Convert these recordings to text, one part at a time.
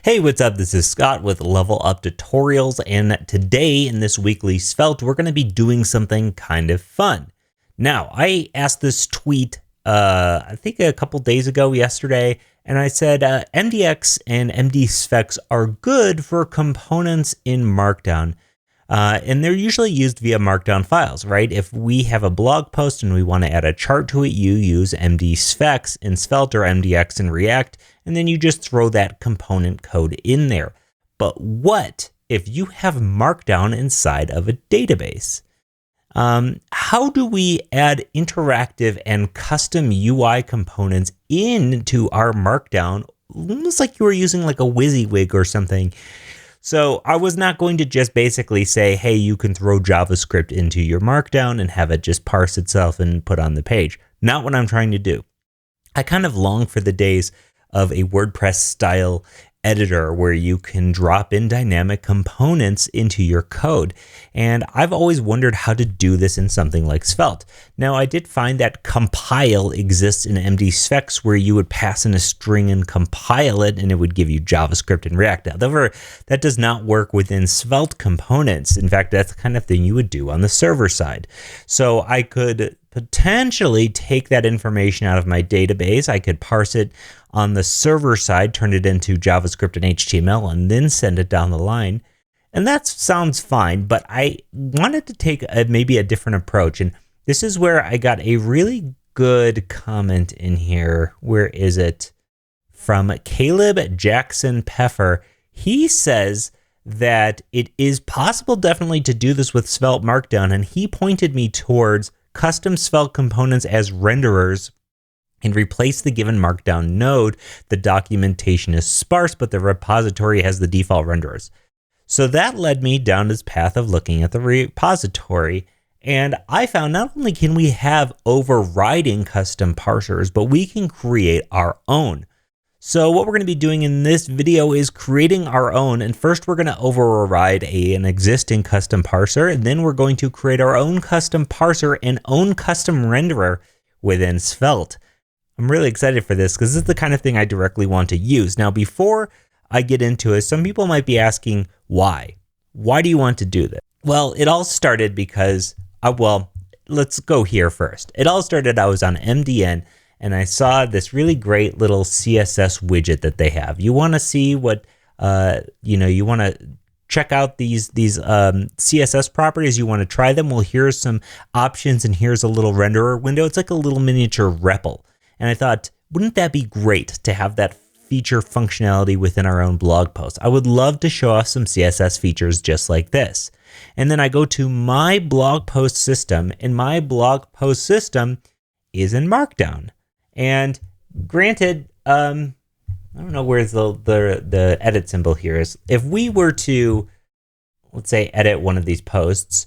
Hey, what's up? This is Scott with Level Up Tutorials, and today in this weekly Svelte, we're going to be doing something kind of fun. Now, I asked this tweet, I think a couple days ago, yesterday, and I said MDX and MD specs are good for components in Markdown. And they're usually used via Markdown files, right? If we have a blog post and we want to add a chart to it, you use MD specs in Svelte or MDX in React, and then you just throw that component code in there. But what if you have Markdown inside of a database? How do we add interactive and custom UI components into our Markdown? Almost like you were using like a WYSIWYG or something. So I was not going to just basically say, hey, you can throw JavaScript into your Markdown and have it just parse itself and put on the page. Not what I'm trying to do. I kind of long for the days of a WordPress style editor where you can drop in dynamic components into your code. And I've always wondered how to do this in something like Svelte. Now, I did find that compile exists in MD specs where you would pass in a string and compile it, and it would give you JavaScript and React. However, that does not work within Svelte components. In fact, that's the kind of thing you would do on the server side. So I could potentially take that information out of my database. I could parse it on the server side, turn it into JavaScript and HTML, and then send it down the line. And that sounds fine, but I wanted to take maybe a different approach. And this is where I got a really good comment in here. Where is it? From Caleb Jackson Peffer. He says that it is possible definitely to do this with Svelte Markdown, and he pointed me towards custom Svelte components as renderers and replace the given Markdown node. The documentation is sparse, but the repository has the default renderers. So that led me down this path of looking at the repository. And I found not only can we have overriding custom parsers, but we can create our own. So what we're going to be doing in this video is creating our own. And first we're going to override an existing custom parser. And then we're going to create our own custom parser and own custom renderer within Svelte. I'm really excited for this because this is the kind of thing I directly want to use. Now, before I get into it, some people might be asking, why? Why do you want to do this? Well, it all started because, let's go here first. It all started, I was on MDN and I saw this really great little CSS widget that they have. You want to see what, you want to check out these CSS properties. You want to try them. Well, here's some options and here's a little renderer window. It's like a little miniature REPL. And I thought, wouldn't that be great to have that feature functionality within our own blog post? I would love to show off some CSS features just like this. And then I go to my blog post system, and my blog post system is in Markdown. And granted, I don't know where the edit symbol here is. If we were to, let's say, edit one of these posts,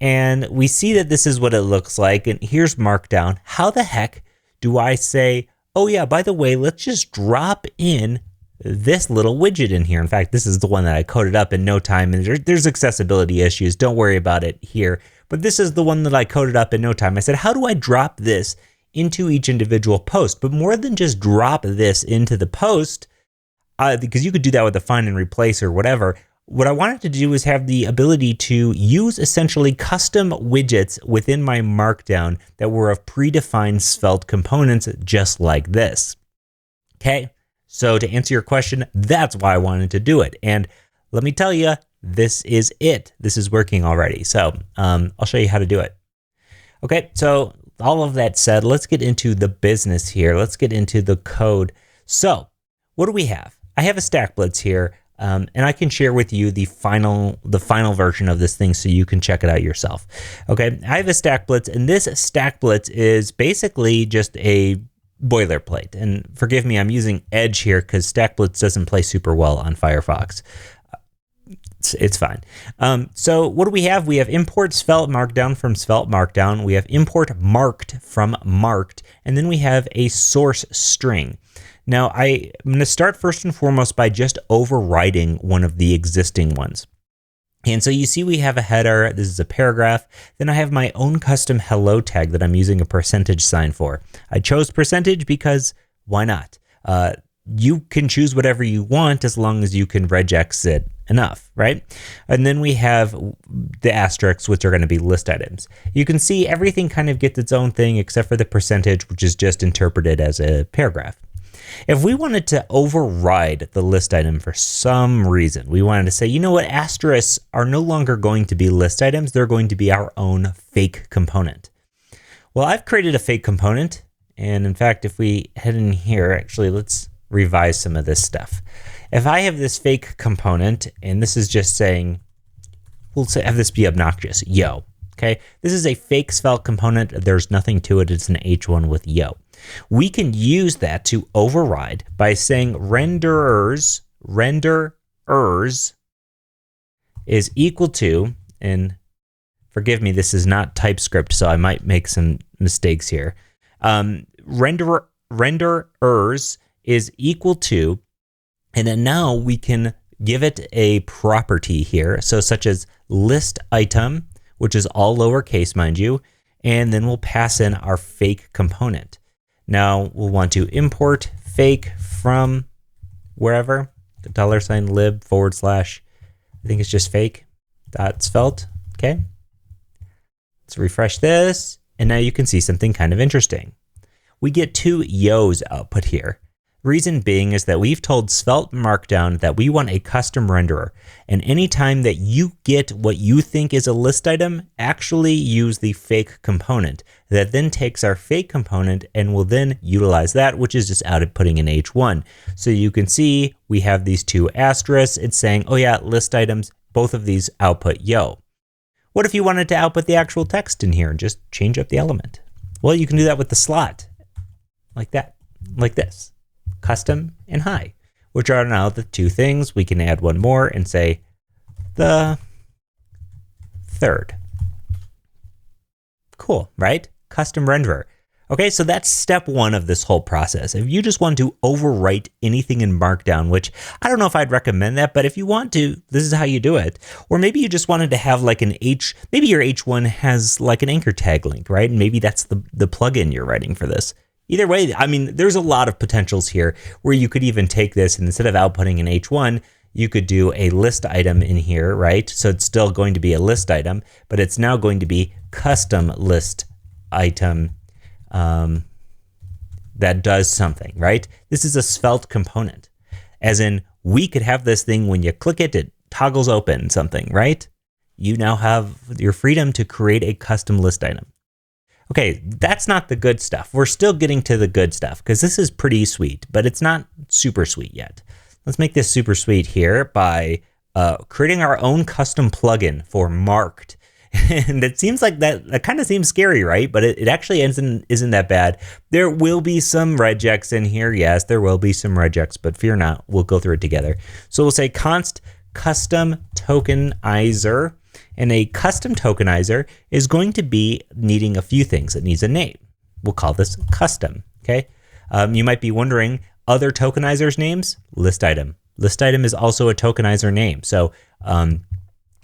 and we see that this is what it looks like, and here's Markdown, how the heck do I say, oh yeah, by the way, let's just drop in this little widget in here. In fact, this is the one that I coded up in no time, and there's accessibility issues. Don't worry about it here. But this is the one that I coded up in no time. I said, how do I drop this into each individual post? But more than just drop this into the post, because you could do that with a find and replace or whatever. What I wanted to do is have the ability to use essentially custom widgets within my Markdown that were of predefined Svelte components just like this. Okay, so to answer your question, that's why I wanted to do it. And let me tell you, this is it. This is working already. So I'll show you how to do it. Okay, so all of that said, let's get into the business here. Let's get into the code. So what do we have? I have a stack blitz here. And I can share with you the final version of this thing so you can check it out yourself. Okay, I have a stack blitz, and this stack blitz is basically just a boilerplate. And forgive me, I'm using Edge here because stack blitz doesn't play super well on Firefox. It's fine. So what do we have? We have import Svelte Markdown from Svelte Markdown. We have import marked from marked, and then we have a source string. Now, I'm going to start first and foremost by just overriding one of the existing ones. And so you see we have a header. This is a paragraph. Then I have my own custom hello tag that I'm using a percentage sign for. I chose percentage because why not? you can choose whatever you want as long as you can regex it enough, right? And then we have the asterisks, which are going to be list items. You can see everything kind of gets its own thing except for the percentage, which is just interpreted as a paragraph. If we wanted to override the list item for some reason, we wanted to say, you know what, asterisks are no longer going to be list items, they're going to be our own fake component. Well, I've created a fake component, and in fact, if we head in here, actually, let's revise some of this stuff. If I have this fake component, and this is just saying, we'll say, have this be obnoxious, yo, okay? This is a fake Svelte component. There's nothing to it. It's an H1 with yo. We can use that to override by saying renderers is equal to, and forgive me, this is not TypeScript, so I might make some mistakes here. Renderers is equal to, and then now we can give it a property here, so such as list item, which is all lowercase, mind you, and then we'll pass in our fake component. Now we'll want to import fake from wherever, $lib / I think it's just fake .svelte, okay? Let's refresh this, and now you can see something kind of interesting. We get 2 yos output here. Reason being is that we've told Svelte Markdown that we want a custom renderer, and anytime that you get what you think is a list item, actually use the fake component that then takes our fake component and will then utilize that, which is just outputting an H1. So you can see we have these 2 asterisks. It's saying, oh yeah, list items, both of these output yo. What if you wanted to output the actual text in here and just change up the element? Well, you can do that with the slot, like that, like this. Custom and high, which are now the 2 things. We can add one more and say the third. Cool, right? Custom renderer. Okay, so that's step 1 of this whole process. If you just want to overwrite anything in Markdown, which I don't know if I'd recommend that, but if you want to, this is how you do it. Or maybe you just wanted to have like maybe your H1 has like an anchor tag link, right? And maybe that's the plugin you're writing for this. Either way, I mean, there's a lot of potentials here where you could even take this and instead of outputting an H1, you could do a list item in here, right? So it's still going to be a list item, but it's now going to be custom list item that does something, right? This is a Svelte component, as in we could have this thing when you click it, it toggles open something, right? You now have your freedom to create a custom list item. Okay, that's not the good stuff. We're still getting to the good stuff because this is pretty sweet, but it's not super sweet yet. Let's make this super sweet here by creating our own custom plugin for Marked. And it seems like that kind of seems scary, right? But it actually isn't that bad. There will be some regex in here. Yes, there will be some regex, but fear not. We'll go through it together. So we'll say const custom tokenizer. And a custom tokenizer is going to be needing a few things. It needs a name. We'll call this custom, okay? You might be wondering, other tokenizers names? List item. List item is also a tokenizer name. So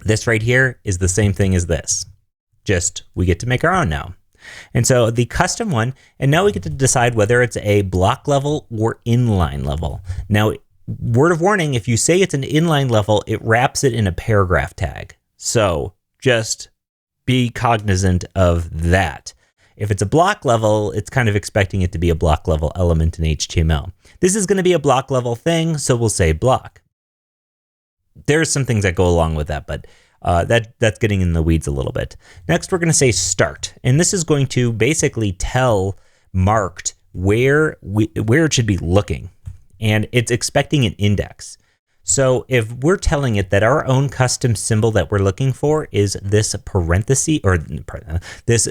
this right here is the same thing as this. Just we get to make our own now. And so the custom one, and now we get to decide whether it's a block level or inline level. Now, word of warning, if you say it's an inline level, it wraps it in a paragraph tag. So just be cognizant of that. If it's a block level, it's kind of expecting it to be a block level element in HTML. This is going to be a block level thing, so we'll say block. There's some things that go along with that, but that's getting in the weeds a little bit. Next, we're going to say start, and this is going to basically tell Marked where it should be looking, and it's expecting an index. So if we're telling it that our own custom symbol that we're looking for is this parenthesis or this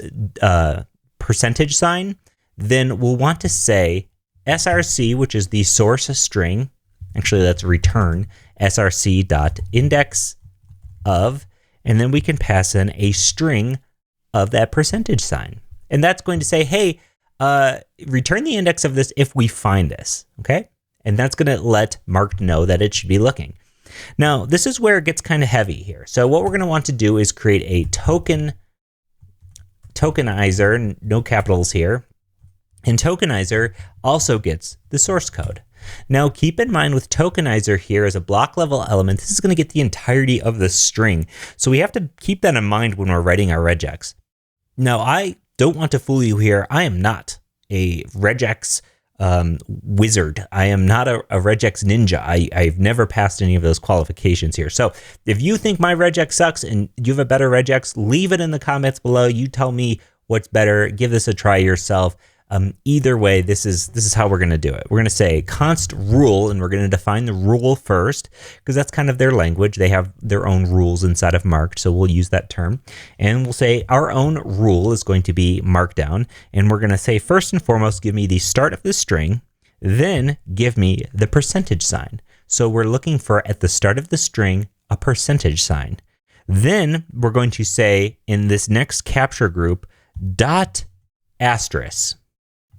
percentage sign, then we'll want to say src, which is the source string. Actually, let's return src.index of, and then we can pass in a string of that percentage sign. And that's going to say, hey, return the index of this if we find this, okay? And that's going to let Marked know that it should be looking. Now, this is where it gets kind of heavy here. So what we're going to want to do is create a tokenizer, no capitals here. And Tokenizer also gets the source code. Now keep in mind with Tokenizer here as a block level element, this is going to get the entirety of the string. So we have to keep that in mind when we're writing our regex. Now I don't want to fool you here. I am not a regex wizard. I am not a regex ninja. I've never passed any of those qualifications here. So if you think my regex sucks and you have a better regex, leave it in the comments below. You tell me what's better. Give this a try yourself. Either way, this is how we're going to do it. We're going to say const rule, and we're going to define the rule first because that's kind of their language. They have their own rules inside of marked, so we'll use that term. And we'll say our own rule is going to be markdown, and we're going to say first and foremost, give me the start of the string, then give me the percentage sign. So we're looking for at the start of the string a percentage sign. Then we're going to say in this next capture group dot asterisk.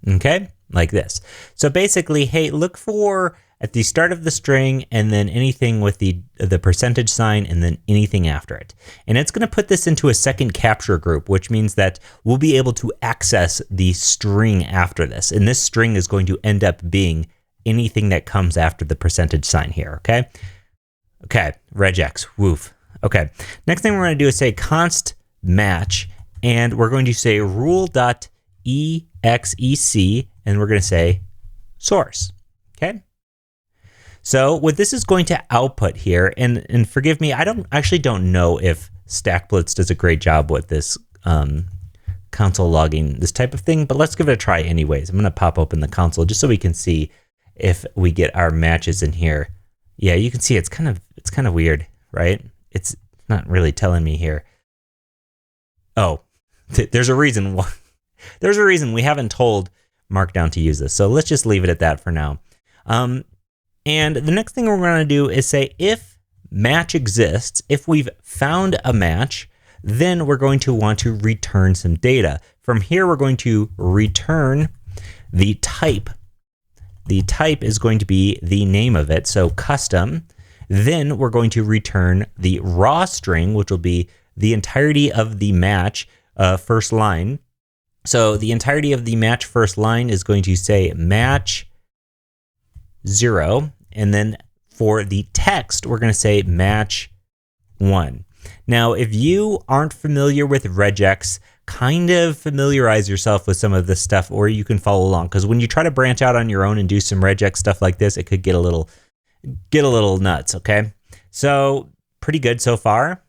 Okay, like this. So basically, hey, look for at the start of the string and then anything with the percentage sign and then anything after it. And it's going to put this into a second capture group, which means that we'll be able to access the string after this. And this string is going to end up being anything that comes after the percentage sign here, okay? Okay, regex, woof. Okay, next thing we're going to do is say const match, and we're going to say rule.exec, and we're going to say source. Okay. So what this is going to output here, and forgive me, I actually don't know if StackBlitz does a great job with this console logging, this type of thing, but let's give it a try anyways. I'm going to pop open the console just so we can see if we get our matches in here. Yeah, you can see it's kind of weird, right? It's not really telling me here. Oh, there's a reason why. There's a reason we haven't told Markdown to use this. So let's just leave it at that for now. And the next thing we're going to do is say if match exists, if we've found a match, then we're going to want to return some data. From here, we're going to return the type. The type is going to be the name of it, so custom. Then we're going to return the raw string, which will be the entirety of the match first line. So the entirety of the match first line is going to say match 0. And then for the text, we're going to say match 1. Now, if you aren't familiar with regex, kind of familiarize yourself with some of this stuff, or you can follow along. Because when you try to branch out on your own and do some regex stuff like this, it could get a little nuts, okay? So pretty good so far.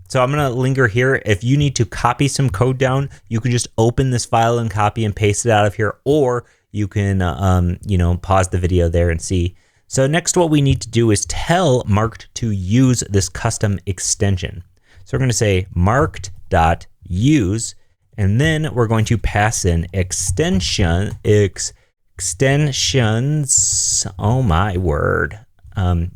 So I'm going to linger here. If you need to copy some code down, you can just open this file and copy and paste it out of here, or you can, pause the video there and see. So next, what we need to do is tell Marked to use this custom extension. So we're going to say marked.use, and then we're going to pass in extensions. Oh my word.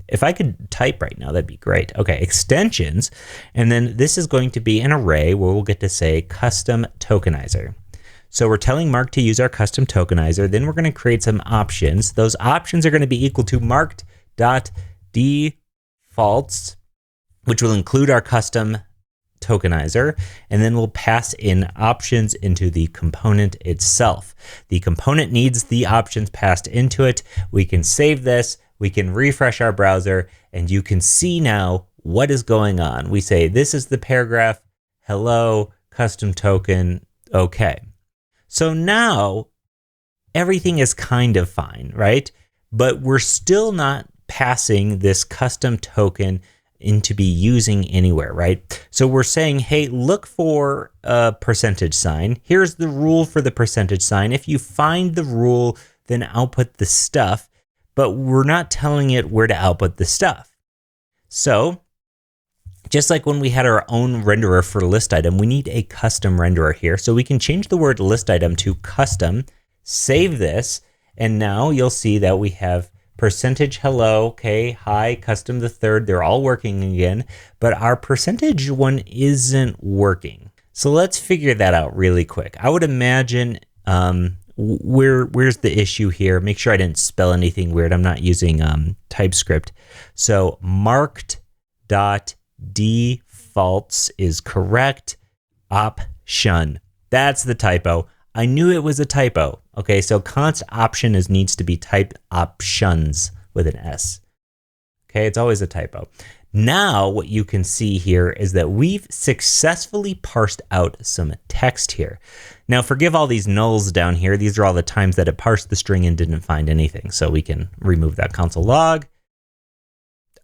If I could type right now, that'd be great. Okay, extensions. And then this is going to be an array where we'll get to say custom tokenizer. So we're telling Mark to use our custom tokenizer. Then we're going to create some options. Those options are going to be equal to marked.defaults, which will include our custom tokenizer. And then we'll pass in options into the component itself. The component needs the options passed into it. We can save this. We can refresh our browser, and you can see now what is going on. We say, this is the paragraph, hello, custom token, okay. So now everything is kind of fine, right? But we're still not passing this custom token into be using anywhere, right? So we're saying, hey, look for a percentage sign. Here's the rule for the percentage sign. If you find the rule, then output the stuff. But we're not telling it where to output the stuff. So just like when we had our own renderer for list item, we need a custom renderer here. So we can change the word list item to custom, save this, and now you'll see that we have percentage hello, okay, hi, custom the third, they're all working again, but our percentage one isn't working. So let's figure that out really quick. I would imagine, where's the issue here? Make sure I didn't spell anything weird. I'm not using TypeScript. So marked.defaults is correct. Option. That's the typo. I knew it was a typo. Okay, so const option needs to be type options with an S. Okay, it's always a typo. Now what you can see here is that we've successfully parsed out some text here. Now forgive all these nulls down here. These are all the times that it parsed the string and didn't find anything. So we can remove that console log.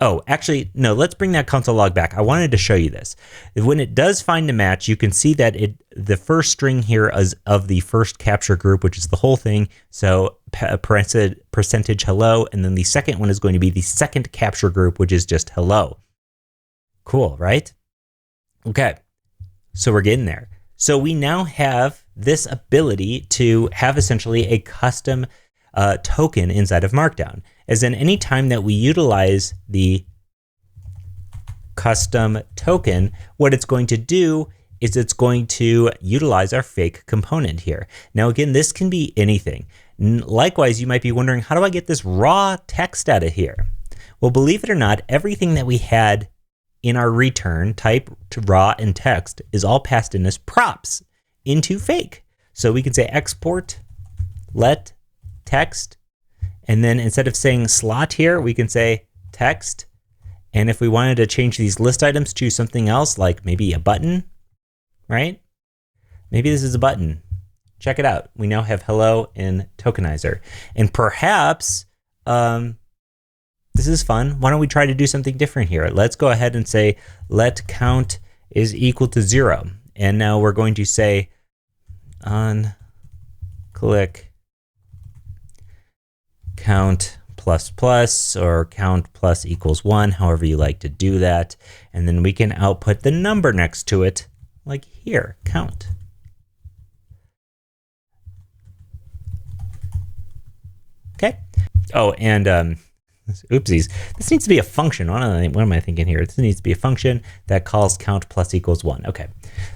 Oh, actually, no, let's bring that console log back. I wanted to show you this. When it does find a match, you can see that the first string here is of the first capture group, which is the whole thing. So percentage hello, and then the second one is going to be the second capture group, which is just hello. Cool, right? Okay, so we're getting there. So we now have this ability to have essentially a custom token inside of Markdown. As in, any time that we utilize the custom token, what it's going to do is it's going to utilize our fake component here. Now, again, this can be anything. Likewise, you might be wondering, how do I get this raw text out of here? Well, believe it or not, everything that we had in our return type to raw and text is all passed in as props into fake. So we can say export let text, and then instead of saying slot here, we can say text. And if we wanted to change these list items to something else, like maybe a button, right? Maybe this is a button. Check it out. We now have hello in Tokenizer. And perhaps this is fun. Why don't we try to do something different here? Let's go ahead and say let count is equal to 0. And now we're going to say on click count plus plus, or count plus equals 1, however you like to do that. And then we can output the number next to it, like here, count. Okay. Oh, and oopsies. This needs to be a function. What am I thinking here? This needs to be a function that calls count plus equals 1. Okay.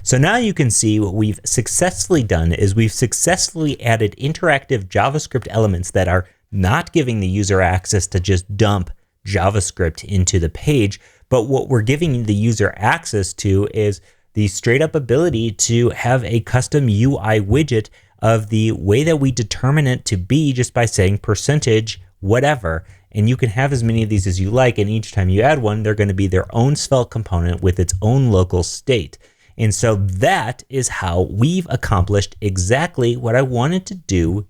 So now you can see what we've successfully done is we've successfully added interactive JavaScript elements that are not giving the user access to just dump JavaScript into the page, but what we're giving the user access to is the straight up ability to have a custom UI widget of the way that we determine it to be just by saying percentage whatever. And you can have as many of these as you like, and each time you add one, they're going to be their own Svelte component with its own local state. And so that is how we've accomplished exactly what I wanted to do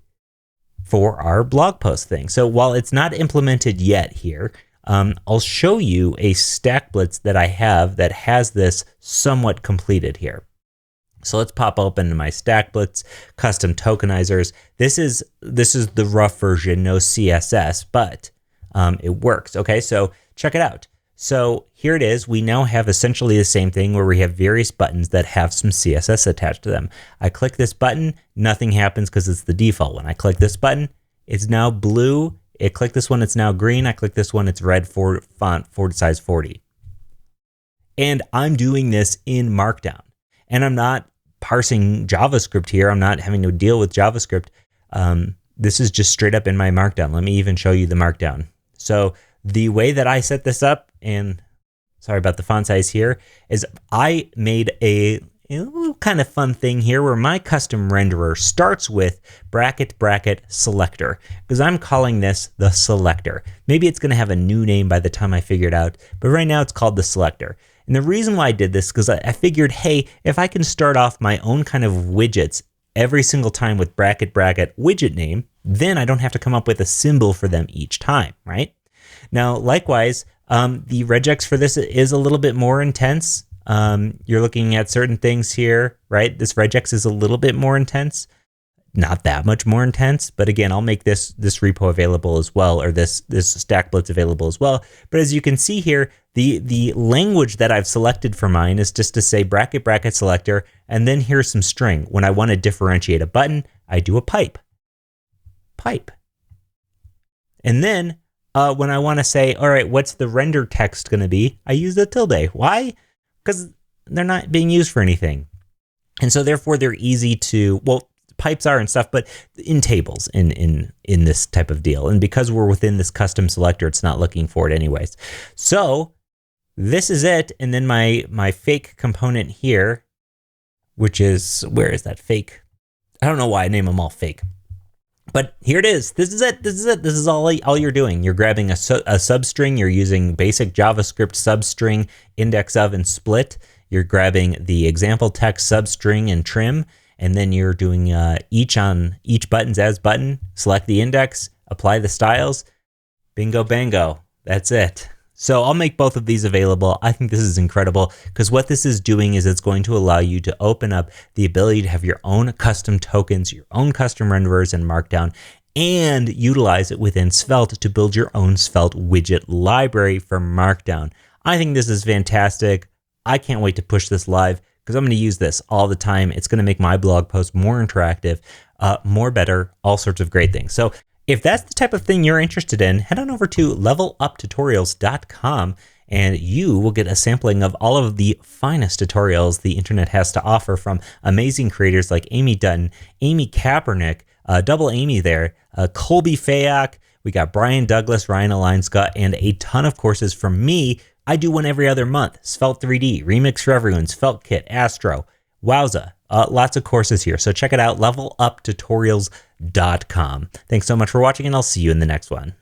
for our blog post thing. So while it's not implemented yet here, I'll show you a stack blitz that I have that has this somewhat completed here. So let's pop open my stack blitz custom tokenizers. This is the rough version, no CSS, but it works. Okay, so check it out. So here it is. We now have essentially the same thing where we have various buttons that have some CSS attached to them. I click this button, nothing happens because it's the default one. I click this button, it's now blue. I click this one, it's now green. I click this one, it's red for font size 40. And I'm doing this in Markdown. And I'm not parsing JavaScript here. I'm not having to deal with JavaScript. This is just straight up in my Markdown. Let me even show you the Markdown. So the way that I set this up, and sorry about the font size here, is I made a little kind of fun thing here where my custom renderer starts with bracket bracket selector, because I'm calling this the selector. Maybe it's going to have a new name by the time I figure it out, but right now it's called the selector. And the reason why I did this is because I figured, hey, if I can start off my own kind of widgets every single time with bracket bracket widget name, then I don't have to come up with a symbol for them each time, right? Now, likewise, the regex for this is a little bit more intense. You're looking at certain things here, right? This regex is a little bit more intense, not that much more intense, but again, I'll make this repo available as well, or this stack blitz available as well. But as you can see here, the language that I've selected for mine is just to say bracket bracket selector, and then here's some string. When I want to differentiate a button, I do a pipe. And then when I want to say, all right, what's the render text going to be? I use the tilde. Why? Because they're not being used for anything. And so therefore they're easy to, well, pipes are and stuff, but in tables in this type of deal. And because we're within this custom selector, it's not looking for it anyways. So this is it. And then my fake component here, which is, where is that fake? I don't know why I name them all fake. But here it is. This is it. This is it. This is all you're doing. You're grabbing a substring. You're using basic JavaScript substring, index of, and split. You're grabbing the example text substring and trim. And then you're doing each buttons as button. Select the index. Apply the styles. Bingo bango. That's it. So I'll make both of these available. I think this is incredible because what this is doing is it's going to allow you to open up the ability to have your own custom tokens, your own custom renderers in Markdown, and utilize it within Svelte to build your own Svelte widget library for Markdown. I think this is fantastic. I can't wait to push this live because I'm going to use this all the time. It's going to make my blog post more interactive, more better, all sorts of great things. So if that's the type of thing you're interested in, head on over to leveluptutorials.com and you will get a sampling of all of the finest tutorials the internet has to offer from amazing creators like Amy Dutton, Amy Kaepernick, double Amy there, Colby Fayak, we got Brian Douglas, Ryan Alinska, and a ton of courses from me. I do one every other month. Svelte 3D, Remix for Everyone, Svelte Kit, Astro, Wowza. Lots of courses here. So check it out, leveluptutorials.com. Thanks so much for watching, and I'll see you in the next one.